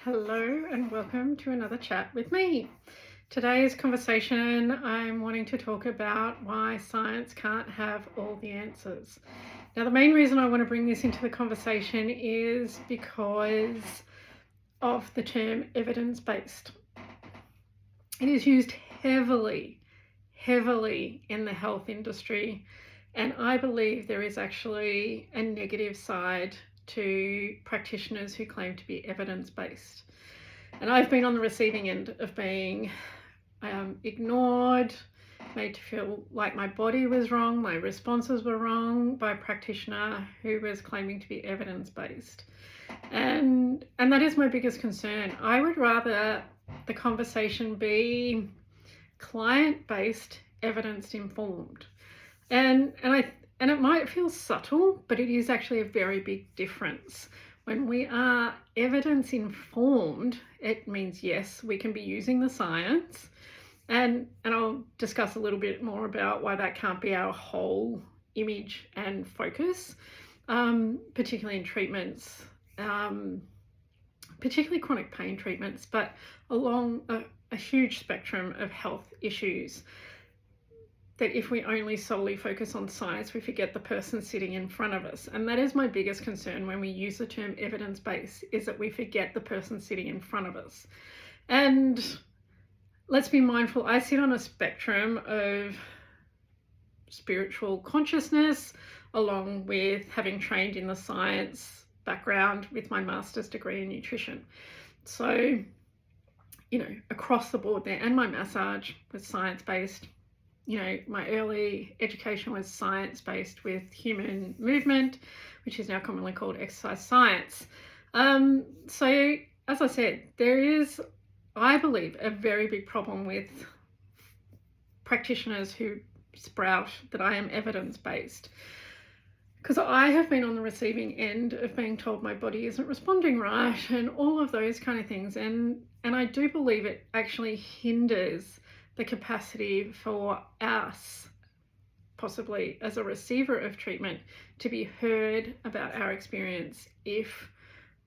Hello and welcome to another chat with me. Today's conversation, I'm wanting to talk about why science can't have all the answers. Now, the main reason I want to bring this into the conversation is because of the term evidence-based. It is used heavily in the health industry, and I believe there is actually a negative side to practitioners who claim to be evidence-based. And I've been on the receiving end of being ignored, made to feel like my body was wrong, my responses were wrong by a practitioner who was claiming to be evidence-based. And that is my biggest concern. I would rather the conversation be client-based, evidence-informed. And it might feel subtle, but it is actually a very big difference. When we are evidence-informed, it means, yes, we can be using the science. And I'll discuss a little bit more about why that can't be our whole image and focus, particularly in treatments, particularly chronic pain treatments, but along a huge spectrum of health issues. That if we only solely focus on science, we forget the person sitting in front of us. And that is my biggest concern when we use the term evidence-based, is that we forget the person sitting in front of us. And let's be mindful, I sit on a spectrum of spiritual consciousness, along with having trained in the science background with my master's degree in nutrition. So, across the board there, and my massage was science-based. My early education was science-based with human movement, which is now commonly called exercise science. So, as I said, there is, I believe, a very big problem with practitioners who sprout that I am evidence-based. Because I have been on the receiving end of being told my body isn't responding right and all of those kind of things. And I do believe it actually hinders the capacity for us, possibly as a receiver of treatment, to be heard about our experience if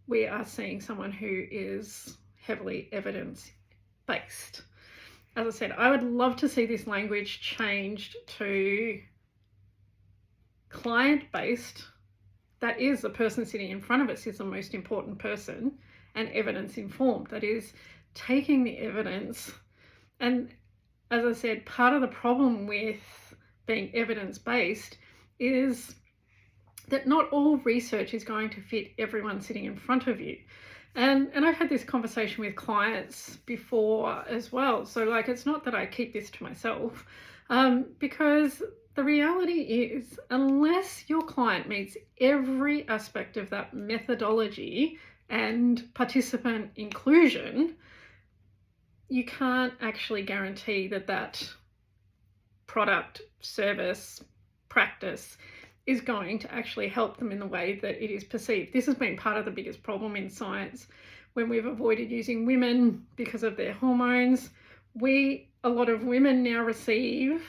we are seeing someone who is heavily evidence-based. As I said, I would love to see this language changed to client-based. That is, the person sitting in front of us is the most important person, and evidence-informed. That is, taking the evidence. And as I said, part of the problem with being evidence-based is that not all research is going to fit everyone sitting in front of you. And I've had this conversation with clients before as well. So it's not that I keep this to myself, because the reality is, unless your client meets every aspect of that methodology and participant inclusion, you can't actually guarantee that product, service, practice is going to actually help them in the way that it is perceived. This has been part of the biggest problem in science when we've avoided using women because of their hormones. A lot of women now receive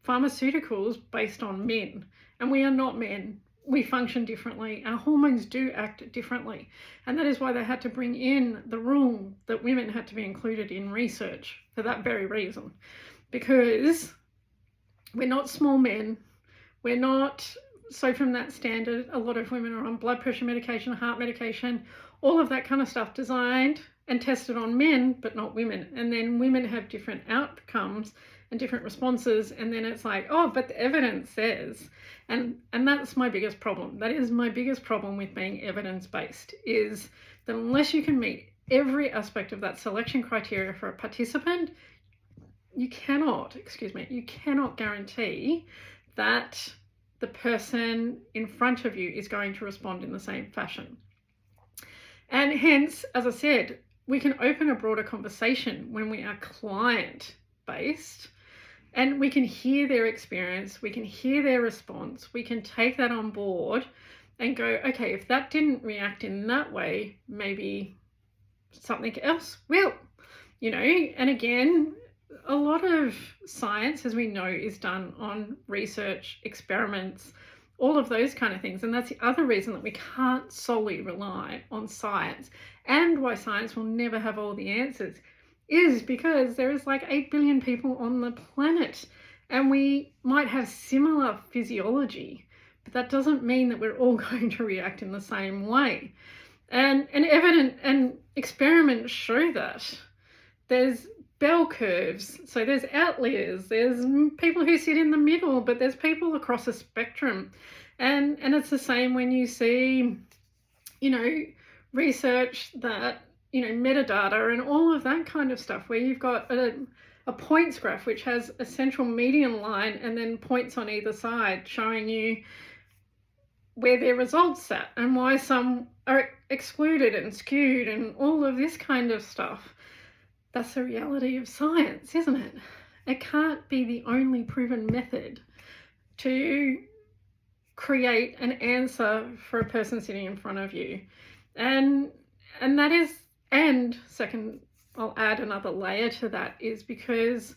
pharmaceuticals based on men, and we are not men. We function differently. Our hormones do act differently. And that is why they had to bring in the rule that women had to be included in research for that very reason. Because we're not small men. We're not, so from that standard, a lot of women are on blood pressure medication, heart medication, all of that kind of stuff designed and tested on men, but not women. And then women have different outcomes and different responses, and then it's like, oh, but the evidence says. And that's my biggest problem. That is my biggest problem with being evidence-based, is that unless you can meet every aspect of that selection criteria for a participant, you cannot guarantee that the person in front of you is going to respond in the same fashion. And hence, as I said, we can open a broader conversation when we are client-based, and we can hear their experience, we can hear their response, we can take that on board and go, okay, if that didn't react in that way, maybe something else will, and again, a lot of science, as we know, is done on research experiments all of those kind of things. And that's the other reason that we can't solely rely on science, and why science will never have all the answers, is because there is like 8 billion people on the planet, and we might have similar physiology, but that doesn't mean that we're all going to react in the same way. And experiments show that. There's bell curves, so there's outliers, there's people who sit in the middle, but there's people across a spectrum. And it's the same when you see, research that, metadata and all of that kind of stuff, where you've got a points graph which has a central median line and then points on either side showing you where their results sat and why some are excluded and skewed and all of this kind of stuff. That's the reality of science, isn't it? It can't be the only proven method to create an answer for a person sitting in front of you. And that is, and second, I'll add another layer to that, is because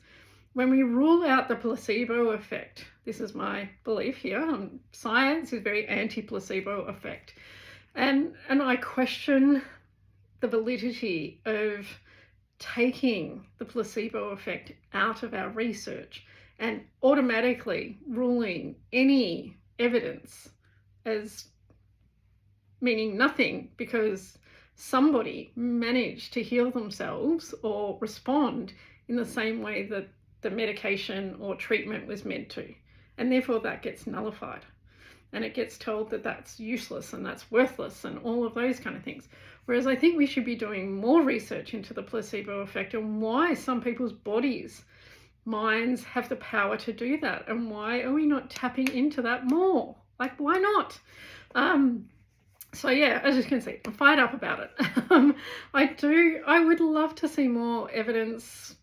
when we rule out the placebo effect, this is my belief here, science is very anti-placebo effect. And I question the validity of taking the placebo effect out of our research and automatically ruling any evidence as meaning nothing because somebody managed to heal themselves or respond in the same way that the medication or treatment was meant to. And therefore that gets nullified. And it gets told that that's useless and that's worthless and all of those kind of things. Whereas I think we should be doing more research into the placebo effect and why some people's bodies, minds have the power to do that. And why are we not tapping into that more? Like, why not? So yeah, as you can see, I'm fired up about it. I would love to see more evidence,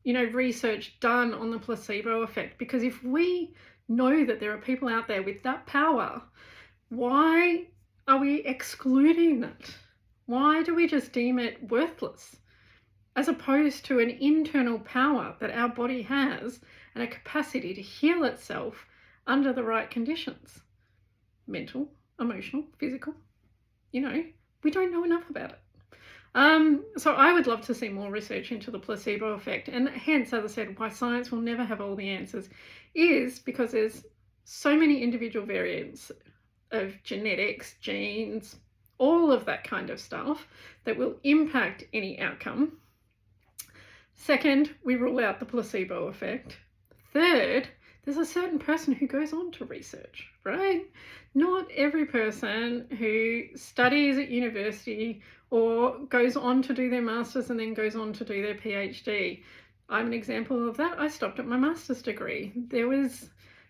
research done on the placebo effect, because if we know that there are people out there with that power, why are we excluding it? Why do we just deem it worthless, as opposed to an internal power that our body has and a capacity to heal itself under the right conditions? Mental, emotional, physical. We don't know enough about it. So I would love to see more research into the placebo effect, and hence, as I said, why science will never have all the answers is because there's so many individual variants of genetics, genes, all of that kind of stuff that will impact any outcome. Second, we rule out the placebo effect. Third, there's a certain person who goes on to research, right? Not every person who studies at university or goes on to do their master's and then goes on to do their PhD. I'm an example of that. I stopped at my master's degree.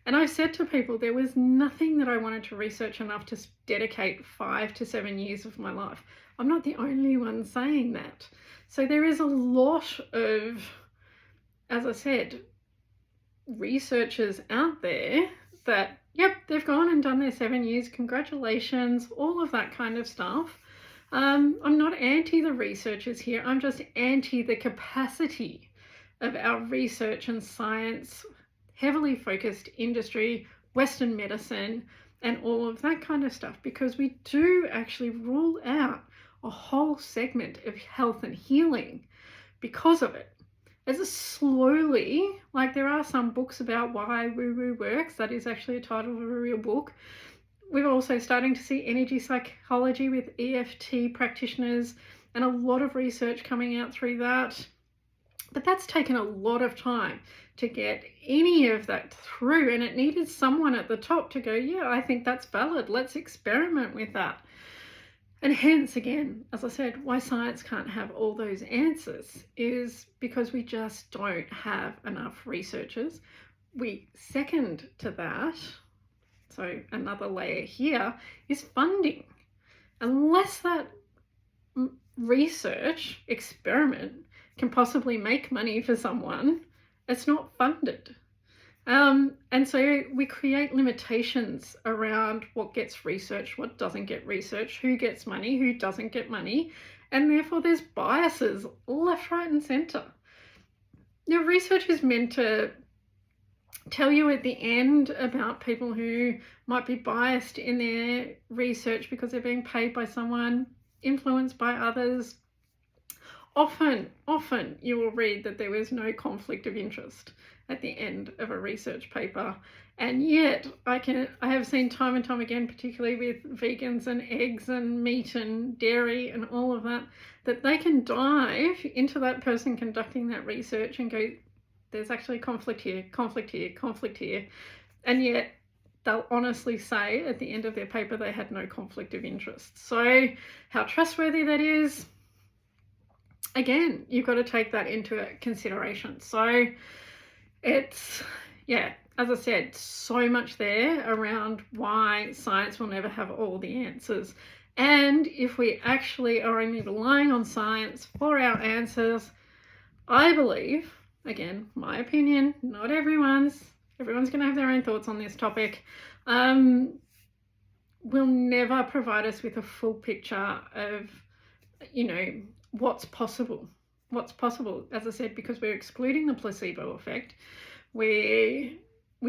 And I've said to people, there was nothing that I wanted to research enough to dedicate 5 to 7 years of my life. I'm not the only one saying that. So there is a lot of, as I said, researchers out there that, yep, they've gone and done their 7 years, congratulations, all of that kind of stuff. I'm not anti the researchers here, I'm just anti the capacity of our research and science, heavily focused industry, Western medicine, and all of that kind of stuff, because we do actually rule out a whole segment of health and healing because of it. As a slowly, like there are some books about why woo-woo works, that is actually a title of a real book. We're also starting to see energy psychology with EFT practitioners and a lot of research coming out through that. But that's taken a lot of time to get any of that through, and it needed someone at the top to go, yeah, I think that's valid, let's experiment with that. And hence, again, as I said, why science can't have all those answers is because we just don't have enough researchers. Second to that, so another layer here, is funding. Unless that research experiment can possibly make money for someone, it's not funded. And so we create limitations around what gets researched, what doesn't get researched, who gets money, who doesn't get money, and therefore there's biases left, right, and centre. Now, research is meant to tell you at the end about people who might be biased in their research because they're being paid by someone, influenced by others. Often you will read that there was no conflict of interest at the end of a research paper. And yet I have seen time and time again, particularly with vegans and eggs and meat and dairy and all of that, that they can dive into that person conducting that research and go, there's actually conflict here, conflict here, conflict here. And yet they'll honestly say at the end of their paper they had no conflict of interest. So how trustworthy that is, again, you've got to take that into consideration. So it's, yeah, as I said, so much there around why science will never have all the answers. And if we actually are only relying on science for our answers, I believe, again, my opinion, not everyone's going to have their own thoughts on this topic, will never provide us with a full picture of, what's possible. As I said, because we're excluding the placebo effect, we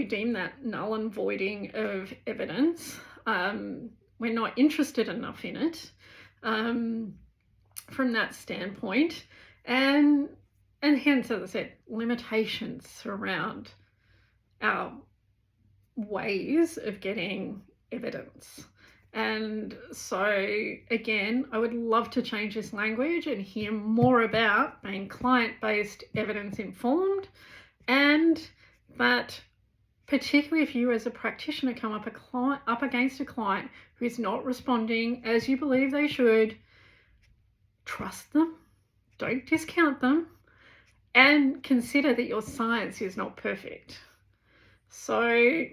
deem that null and voiding of evidence. We're not interested enough in it from that standpoint, and hence, as I said, limitations around our ways of getting evidence. And so, again, I would love to change this language and hear more about being client-based, evidence-informed, and that particularly if you as a practitioner come up against a client who is not responding as you believe they should, trust them, don't discount them, and consider that your science is not perfect. So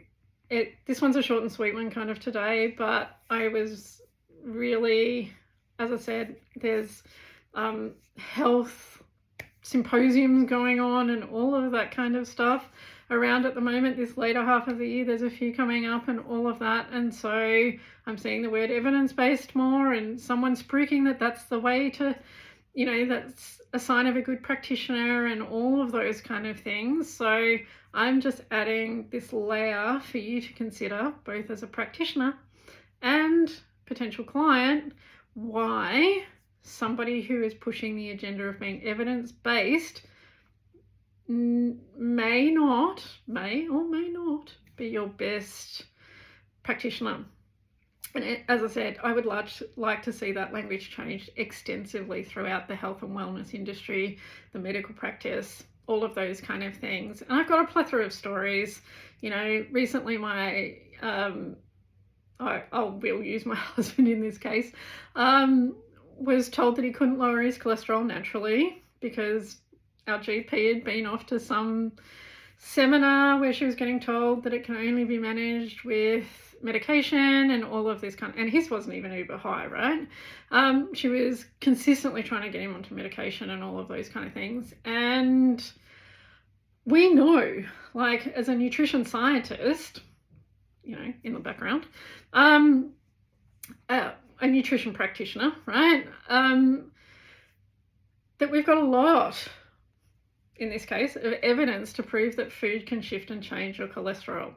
this one's a short and sweet one kind of today, but I was really, as I said, there's health symposiums going on and all of that kind of stuff around at the moment. This later half of the year, there's a few coming up and all of that. And so I'm seeing the word evidence-based more, and someone spruiking that that's the way to, that's a sign of a good practitioner and all of those kind of things. So I'm just adding this layer for you to consider, both as a practitioner and potential client, why somebody who is pushing the agenda of being evidence-based may or may not be your best practitioner. And as I said, I would like to see that language changed extensively throughout the health and wellness industry, the medical practice, all of those kind of things. And I've got a plethora of stories. Recently I will use my husband in this case, was told that he couldn't lower his cholesterol naturally because our GP had been off to some seminar where she was getting told that it can only be managed with medication and all of this and his wasn't even uber high, right? She was consistently trying to get him onto medication and all of those kind of things. And we know, like, as a nutrition scientist, in the background, a nutrition practitioner, right? That we've got a lot, in this case, of evidence to prove that food can shift and change your cholesterol.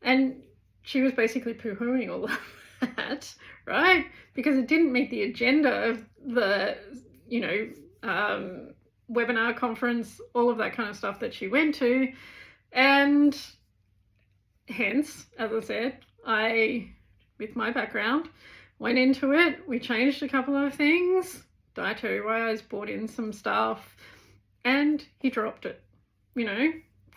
And she was basically poo-hooing all of that, right? Because it didn't meet the agenda of the, webinar, conference, all of that kind of stuff that she went to. And hence, as I said, with my background, went into it. We changed a couple of things, dietary-wise, brought in some stuff, and he dropped it,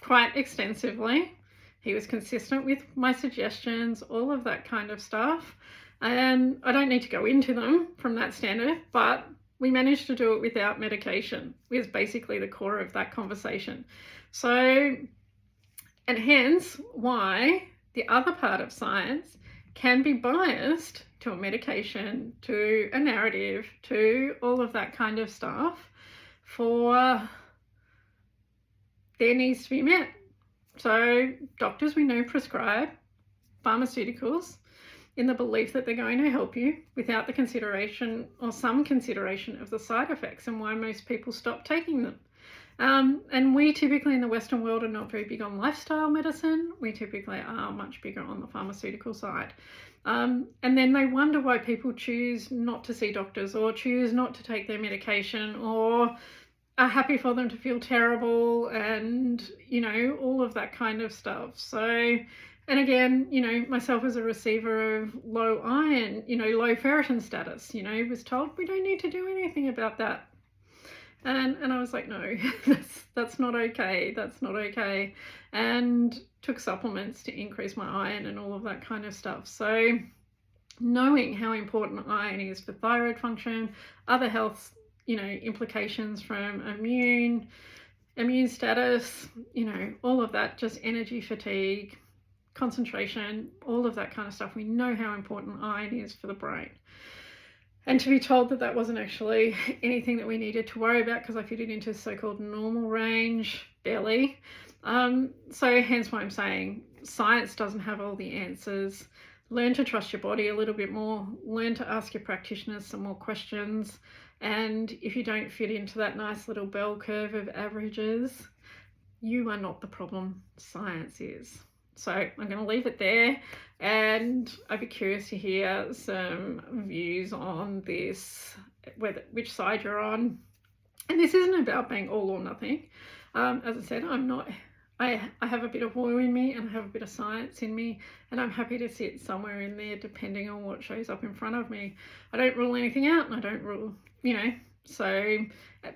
quite extensively. He was consistent with my suggestions, all of that kind of stuff. And I don't need to go into them from that standard, but we managed to do it without medication, was basically the core of that conversation. So, and hence why the other part of science can be biased to a medication, to a narrative, to all of that kind of stuff for their needs to be met. So doctors, we know, prescribe pharmaceuticals in the belief that they're going to help you without the consideration or some consideration of the side effects and why most people stop taking them. And we typically in the Western world are not very big on lifestyle medicine. We typically are much bigger on the pharmaceutical side. And then they wonder why people choose not to see doctors or choose not to take their medication or are happy for them to feel terrible and, you know, all of that kind of stuff. So, and again, you know, myself as a receiver of low iron, you know, low ferritin status, you know, was told we don't need to do anything about that. And I was like, no, that's not okay. That's not okay. And took supplements to increase my iron and all of that kind of stuff. So knowing how important iron is for thyroid function, other health, you know, implications from immune status, you know, all of that, just energy fatigue, concentration, all of that kind of stuff. We know how important iron is for the brain. And to be told that that wasn't actually anything that we needed to worry about because I fit it into so-called normal range, barely. So hence why I'm saying science doesn't have all the answers. Learn to trust your body a little bit more. Learn to ask your practitioners some more questions. And if you don't fit into that nice little bell curve of averages, you are not the problem. Science is. So I'm going to leave it there, and I'd be curious to hear some views on this, which side you're on. And this isn't about being all or nothing. As I said, I have a bit of woo in me and I have a bit of science in me, and I'm happy to sit somewhere in there depending on what shows up in front of me. I don't rule anything out, and I don't rule, you know, so,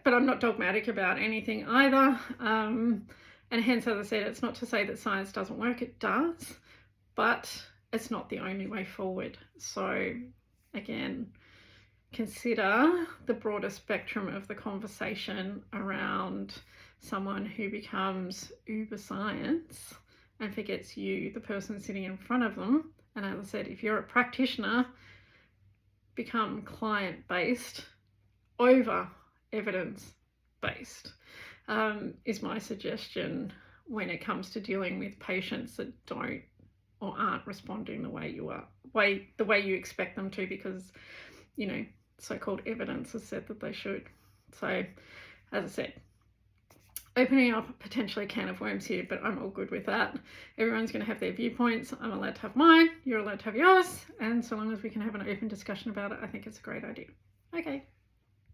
but I'm not dogmatic about anything either. And hence, as I said, it's not to say that science doesn't work, it does, but it's not the only way forward. So again, consider the broader spectrum of the conversation around someone who becomes uber science and forgets you, the person sitting in front of them. And as I said, if you're a practitioner, become client-based over evidence-based. Is my suggestion when it comes to dealing with patients that don't or aren't responding the way you expect them to, because, you know, so-called evidence has said that they should. So, as I said, opening up potentially a can of worms here, but I'm all good with that. Everyone's going to have their viewpoints. I'm allowed to have mine. You're allowed to have yours. And so long as we can have an open discussion about it, I think it's a great idea. Okay.